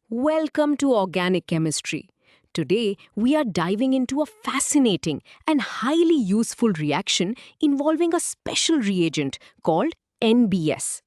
Welcome to Organic Chemistry. Today, we are diving into a fascinating and highly useful reaction involving a special reagent called NBS.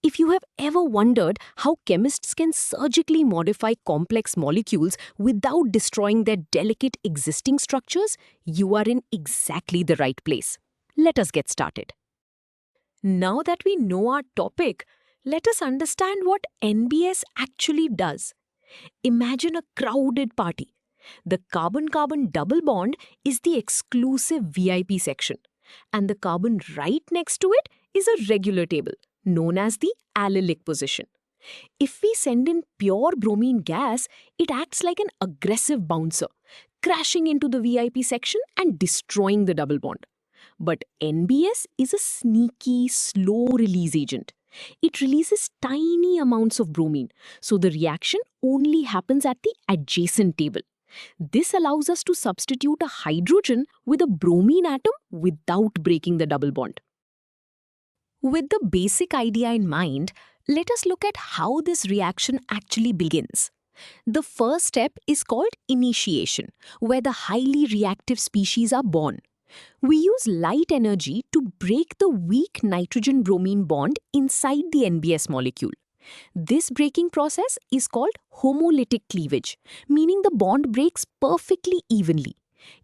If you have ever wondered how chemists can surgically modify complex molecules without destroying their delicate existing structures, you are in exactly the right place. Let us get started. Now that we know our topic, let us understand what NBS actually does. Imagine a crowded party. The carbon-carbon double bond is the exclusive VIP section, and the carbon right next to it is a regular table, known as the allylic position. If we send in pure bromine gas, it acts like an aggressive bouncer, crashing into the VIP section and destroying the double bond. But NBS is a sneaky, slow-release agent. It releases tiny amounts of bromine, so the reaction only happens at the adjacent table. This allows us to substitute a hydrogen with a bromine atom without breaking the double bond. With the basic idea in mind, let us look at how this reaction actually begins. The first step is called initiation, where the highly reactive species are born. We use light energy to break the weak nitrogen-bromine bond inside the NBS molecule. This breaking process is called homolytic cleavage, meaning the bond breaks perfectly evenly.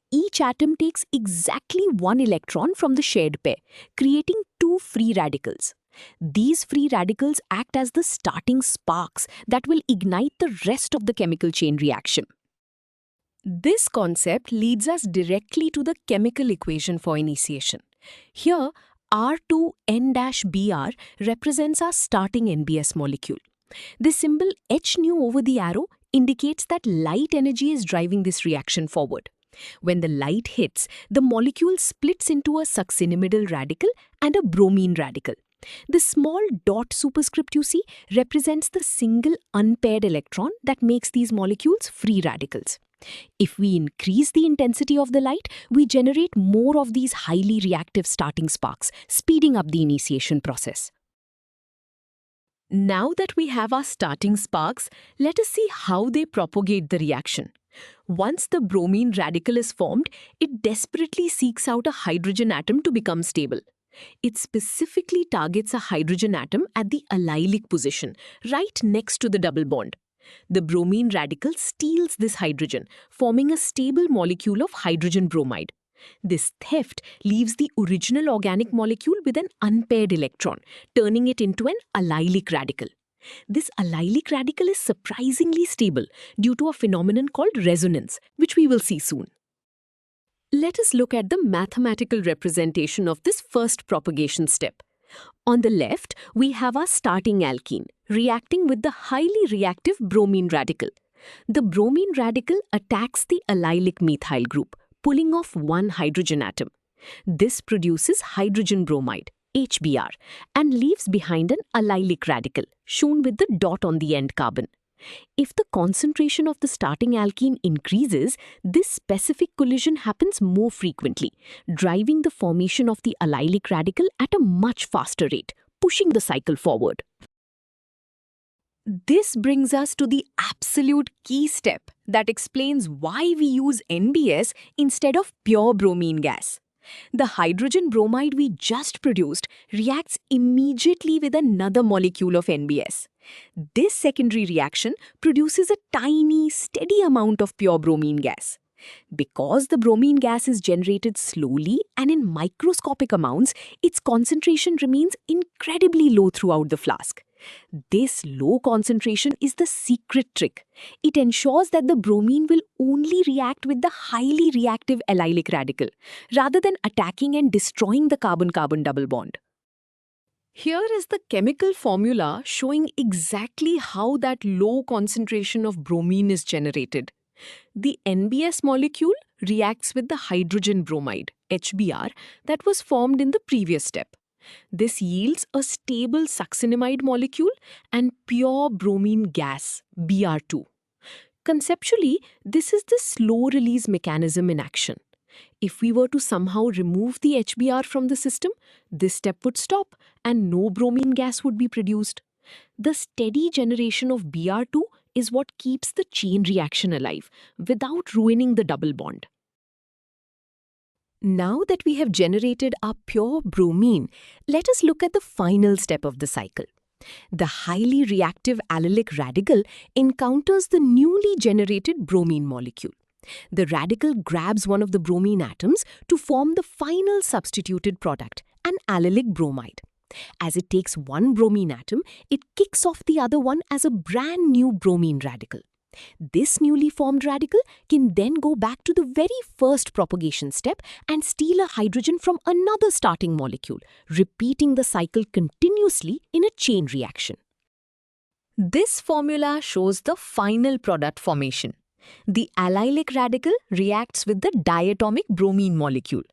Each atom takes exactly one electron from the shared pair, creating two free radicals. These free radicals act as the starting sparks that will ignite the rest of the chemical chain reaction. This concept leads us directly to the chemical equation for initiation. Here, R2N-Br represents our starting NBS molecule. The symbol H nu over the arrow indicates that light energy is driving this reaction forward. When the light hits, the molecule splits into a succinimidal radical and a bromine radical. The small dot superscript you see represents the single unpaired electron that makes these molecules free radicals. If we increase the intensity of the light, we generate more of these highly reactive starting sparks, speeding up the initiation process. Now that we have our starting sparks, let us see how they propagate the reaction. Once the bromine radical is formed, it desperately seeks out a hydrogen atom to become stable. It specifically targets a hydrogen atom at the allylic position, right next to the double bond. The bromine radical steals this hydrogen, forming a stable molecule of hydrogen bromide. This theft leaves the original organic molecule with an unpaired electron, turning it into an allylic radical. This allylic radical is surprisingly stable due to a phenomenon called resonance, which we will see soon. Let us look at the mathematical representation of this first propagation step. On the left, we have our starting alkene, reacting with the highly reactive bromine radical. The bromine radical attacks the allylic methyl group, pulling off one hydrogen atom. This produces hydrogen bromide, HBr, and leaves behind an allylic radical, shown with the dot on the end carbon. If the concentration of the starting alkene increases, this specific collision happens more frequently, driving the formation of the allylic radical at a much faster rate, pushing the cycle forward. This brings us to the absolute key step that explains why we use NBS instead of pure bromine gas. The hydrogen bromide we just produced reacts immediately with another molecule of NBS. This secondary reaction produces a tiny, steady amount of pure bromine gas. Because the bromine gas is generated slowly and in microscopic amounts, its concentration remains incredibly low throughout the flask. This low concentration is the secret trick. It ensures that the bromine will only react with the highly reactive allylic radical, rather than attacking and destroying the carbon-carbon double bond. Here is the chemical formula showing exactly how that low concentration of bromine is generated. The NBS molecule reacts with the hydrogen bromide, HBr, that was formed in the previous step. This yields a stable succinimide molecule and pure bromine gas, Br2. Conceptually, this is the slow-release mechanism in action. If we were to somehow remove the HBr from the system, this step would stop and no bromine gas would be produced. The steady generation of Br2 is what keeps the chain reaction alive without ruining the double bond. Now that we have generated our pure bromine, let us look at the final step of the cycle. The highly reactive allylic radical encounters the newly generated bromine molecule. The radical grabs one of the bromine atoms to form the final substituted product, an allylic bromide. As it takes one bromine atom, it kicks off the other one as a brand new bromine radical. This newly formed radical can then go back to the very first propagation step and steal a hydrogen from another starting molecule, repeating the cycle continuously in a chain reaction. This formula shows the final product formation. The allylic radical reacts with the diatomic bromine molecule.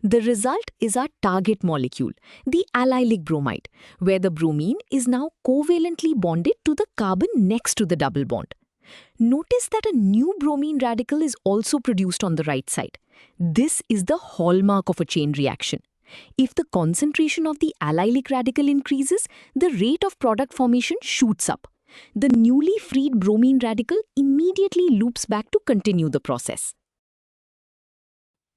The result is our target molecule, the allylic bromide, where the bromine is now covalently bonded to the carbon next to the double bond. Notice that a new bromine radical is also produced on the right side. This is the hallmark of a chain reaction. If the concentration of the allylic radical increases, the rate of product formation shoots up. The newly freed bromine radical immediately loops back to continue the process.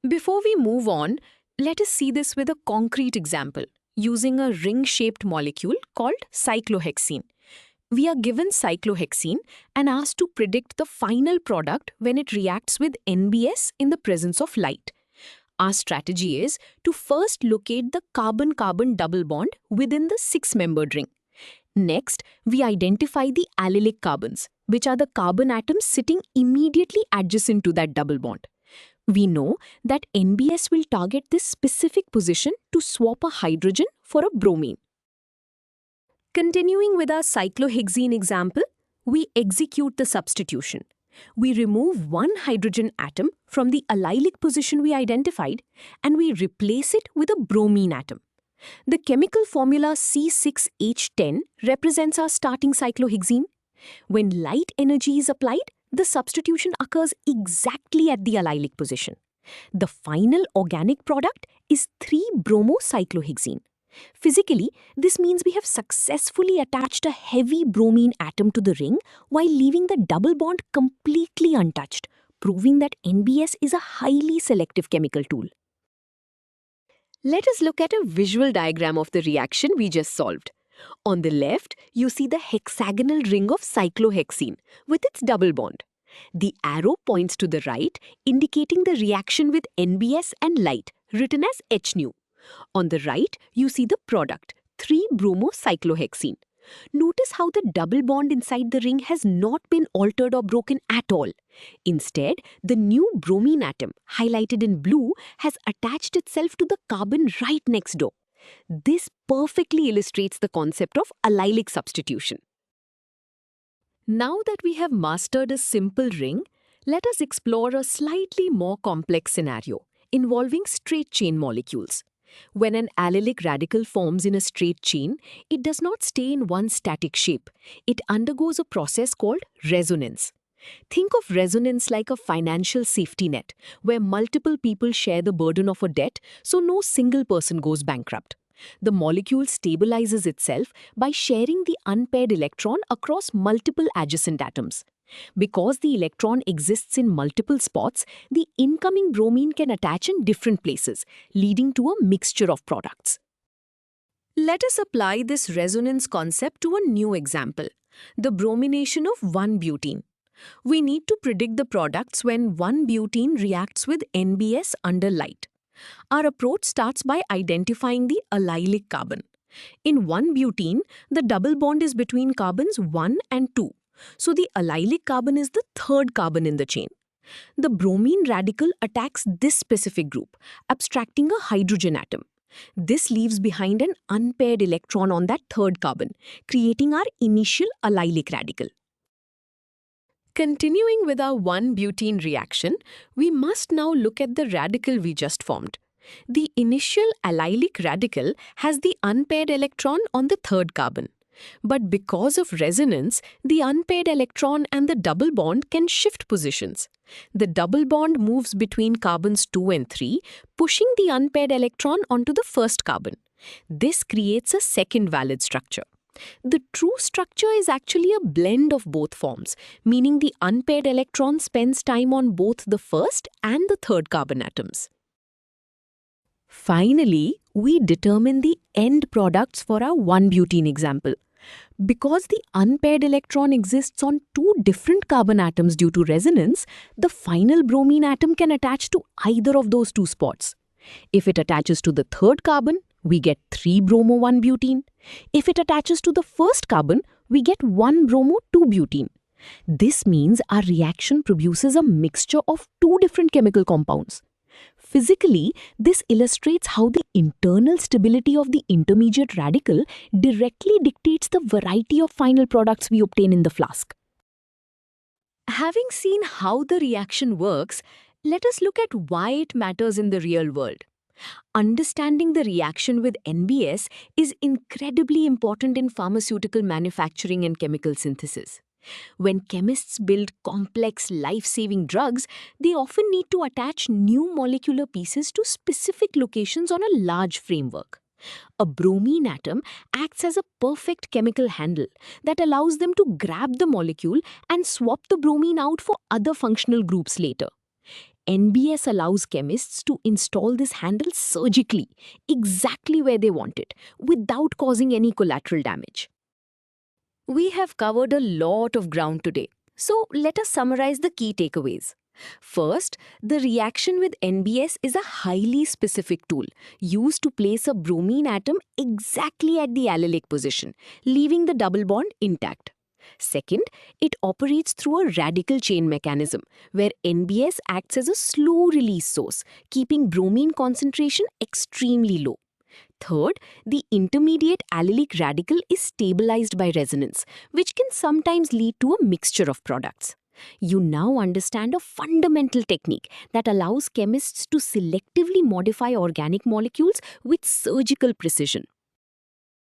Before we move on, let us see this with a concrete example, using a ring-shaped molecule called cyclohexene. We are given cyclohexene and asked to predict the final product when it reacts with NBS in the presence of light. Our strategy is to first locate the carbon-carbon double bond within the six-membered ring. Next, we identify the allylic carbons, which are the carbon atoms sitting immediately adjacent to that double bond. We know that NBS will target this specific position to swap a hydrogen for a bromine. Continuing with our cyclohexene example, we execute the substitution. We remove one hydrogen atom from the allylic position we identified and we replace it with a bromine atom. The chemical formula C6H10 represents our starting cyclohexene. When light energy is applied, the substitution occurs exactly at the allylic position. The final organic product is 3-bromocyclohexene. Physically, this means we have successfully attached a heavy bromine atom to the ring while leaving the double bond completely untouched, proving that NBS is a highly selective chemical tool. Let us look at a visual diagram of the reaction we just solved. On the left, you see the hexagonal ring of cyclohexene with its double bond. The arrow points to the right, indicating the reaction with NBS and light, written as HNu. On the right, you see the product, 3-bromocyclohexene. Notice how the double bond inside the ring has not been altered or broken at all. Instead, the new bromine atom, highlighted in blue, has attached itself to the carbon right next door. This perfectly illustrates the concept of allylic substitution. Now that we have mastered a simple ring, let us explore a slightly more complex scenario involving straight chain molecules. When an allylic radical forms in a straight chain, it does not stay in one static shape. It undergoes a process called resonance. Think of resonance like a financial safety net, where multiple people share the burden of a debt so no single person goes bankrupt. The molecule stabilizes itself by sharing the unpaired electron across multiple adjacent atoms. Because the electron exists in multiple spots, the incoming bromine can attach in different places, leading to a mixture of products. Let us apply this resonance concept to a new example, the bromination of 1-butene. We need to predict the products when 1-butene reacts with NBS under light. Our approach starts by identifying the allylic carbon. In 1-butene, the double bond is between carbons 1 and 2. So the allylic carbon is the third carbon in the chain. The bromine radical attacks this specific group, abstracting a hydrogen atom. This leaves behind an unpaired electron on that third carbon, creating our initial allylic radical. Continuing with our 1-butene reaction, we must now look at the radical we just formed. The initial allylic radical has the unpaired electron on the third carbon. But because of resonance, the unpaired electron and the double bond can shift positions. The double bond moves between carbons 2 and 3, pushing the unpaired electron onto the first carbon. This creates a second valid structure. The true structure is actually a blend of both forms, meaning the unpaired electron spends time on both the first and the third carbon atoms. Finally, we determine the end products for our 1-butene example. Because the unpaired electron exists on two different carbon atoms due to resonance, the final bromine atom can attach to either of those two spots. If it attaches to the third carbon, we get 3-bromo-1-butene. If it attaches to the first carbon, we get 1-bromo-2-butene. This means our reaction produces a mixture of two different chemical compounds. Physically, this illustrates how the internal stability of the intermediate radical directly dictates the variety of final products we obtain in the flask. Having seen how the reaction works, let us look at why it matters in the real world. Understanding the reaction with NBS is incredibly important in pharmaceutical manufacturing and chemical synthesis. When chemists build complex, life-saving drugs, they often need to attach new molecular pieces to specific locations on a large framework. A bromine atom acts as a perfect chemical handle that allows them to grab the molecule and swap the bromine out for other functional groups later. NBS allows chemists to install this handle surgically, exactly where they want it, without causing any collateral damage. We have covered a lot of ground today, so let us summarize the key takeaways. First, the reaction with NBS is a highly specific tool used to place a bromine atom exactly at the allylic position, leaving the double bond intact. Second, it operates through a radical chain mechanism, where NBS acts as a slow release source, keeping bromine concentration extremely low. Third, the intermediate allylic radical is stabilized by resonance, which can sometimes lead to a mixture of products. You now understand a fundamental technique that allows chemists to selectively modify organic molecules with surgical precision.